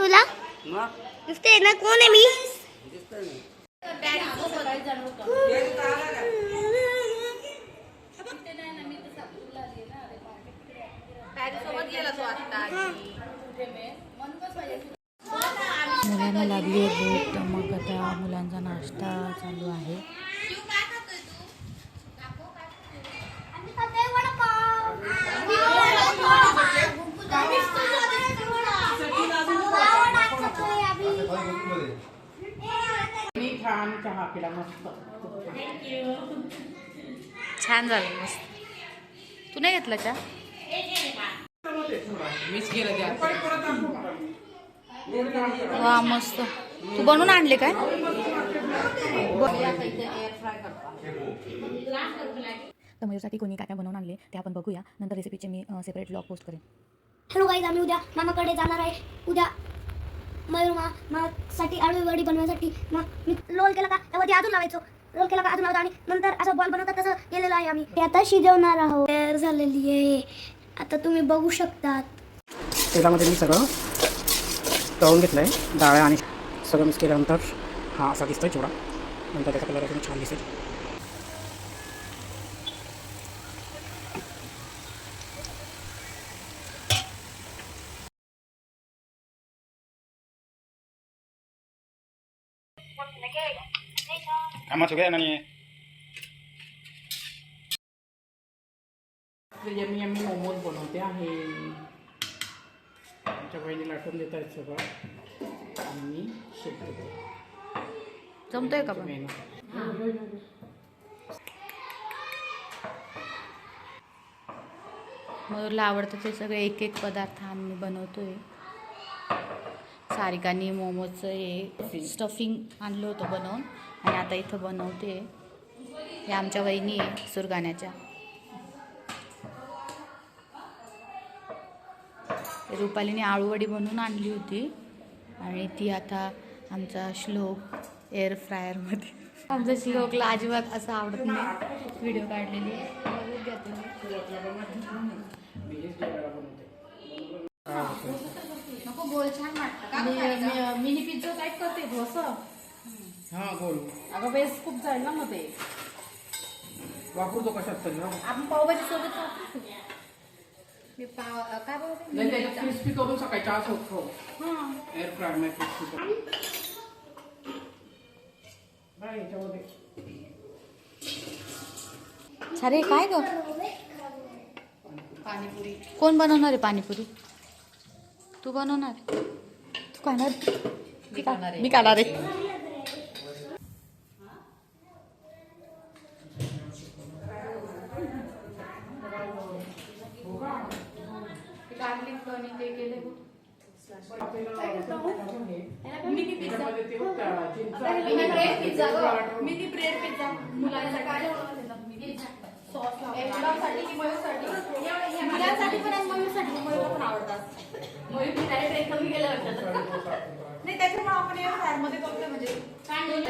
तुला दिसते ना? कोण आहे मी? मुलांना लागली आहे भूक, तर मग आता मुलांचा नाश्ता चालू आहे. छान झालं मस्त. तू नाही घेतला चहा? वा मस्त. तू बनवून आणले काय? तर माझ्यासाठी कोणी काय काय बनवून आणले ते आपण बघूया. नंतर रेसिपीचे मी सेपरेट ब्लॉग पोस्ट करेन. हॅलो गाईज, आम्ही उद्या मामाकडे जाणार आहे. उद्या मयूर मामासाठी आळू वडी बनवण्यासाठी मी रोल केला का त्यावरती अजून लावायचो. रोल केला का अजून लावतो आणि नंतर असं बॉल बनवतात तसं केलेलं आहे आम्ही. ते आता शिजवणार आहोत. तयार झालेली आहे आता तुम्ही बघू शकतात. तेलामध्ये मी सगळं तळून घेतलं आहे. डाळ आणि सगळं मिक्स केल्यानंतर हा असा दिसतोय चिवडा. नंतर त्याचा कलर अजून छान दिसेल. Amat juga nani. Yummy yummy momos बनवते आहे. आमच्या बहिणी लाटून देत आहेत सगळं आणि मी शेक देतो. जमतोय का पण? मयूरला आवडतं ते सगळे एक एक पदार्थ आम्ही बनवतोय. सारिकानी मोमोजचं हे स्टफिंग आणलं होतं बनवून आणि आता इथं बनवते. हे आमच्या वहिनी आहे सुरगाण्याच्या. रुपालीने आळूवडी बनवून आणली होती आणि ती आता आमचा श्लोक एअर फ्रायरमध्ये. आमचा श्लोकला अजिबात असं आवडत नाही. व्हिडिओ काढलेली नको बोल. छान वाटतं. मिनी पिझ्झा टाईप करते असं. हां गोल. अगं बेस खूप जाईल ना मध्ये. वापरतो कशात तरी ना आपण पावभाजी सोबत वापरतो. मी पाव काय बोलते नाही त्याच्यात क्रिस्पी करून सकाळी चहा सोबतो. हां एअर फ्रायर नाही क्रिस्पी करून नाही याच्यामध्ये. अरे काय ग? पाणीपुरी कोण बनवणार आहे पाणीपुरी? तू बनवणार? तू खाणार? मी खाणार आहे. मिनी ब्रेड पिझ्झा मुलांसाठी मुलांसाठी पण आणि मयूरसाठी. मयूरला पण आवडतात. मयूर फिरायला ट्रेन कमी गेलं वाटतं नाही. त्याच्यामुळे आपण एवढं फ्रायमध्ये करतो म्हणजे चालेल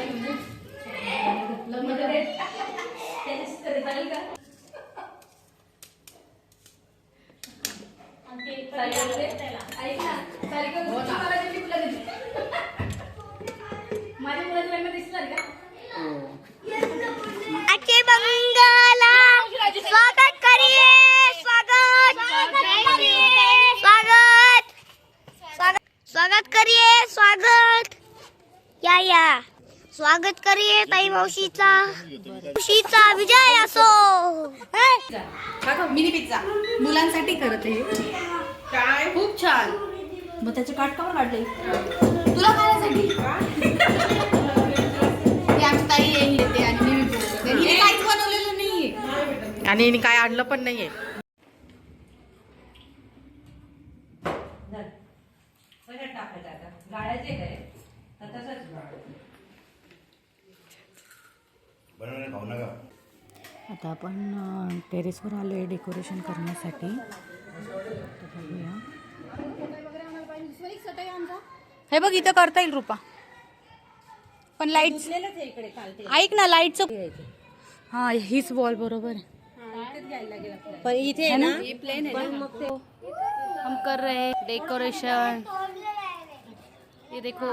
का? माझ्या मुलाचं लग्न दिसणार का? आजचे मंगला स्वागत करिए. स्वागत स्वागत स्वागत स्वागत करिए. स्वागत या स्वागत करिए ताई मावशीचा. मावशीचा विजय असो. मिनी पिझ्झा मुलांसाठी करत आहे. काय खूप छान. मग त्याचे काटकावर काढले तुला खाण्यासाठी. आमची ताई येते आणि मी काहीच बनवलेलं नाहीये आणि काय आणलं पण नाहीये. आता आपण टेरेसवर आलो आहे डेकोरेशन करण्यासाठी. बघूया. हे बघ इथं करता येईल रुपा. पण लाईट ऐक ना लाईटचं. हा हीच वॉल बरोबर आहे. पण इथे है ना? प्लेन आहे. हम कर रहे हैं डेकोरेशन. ये देखो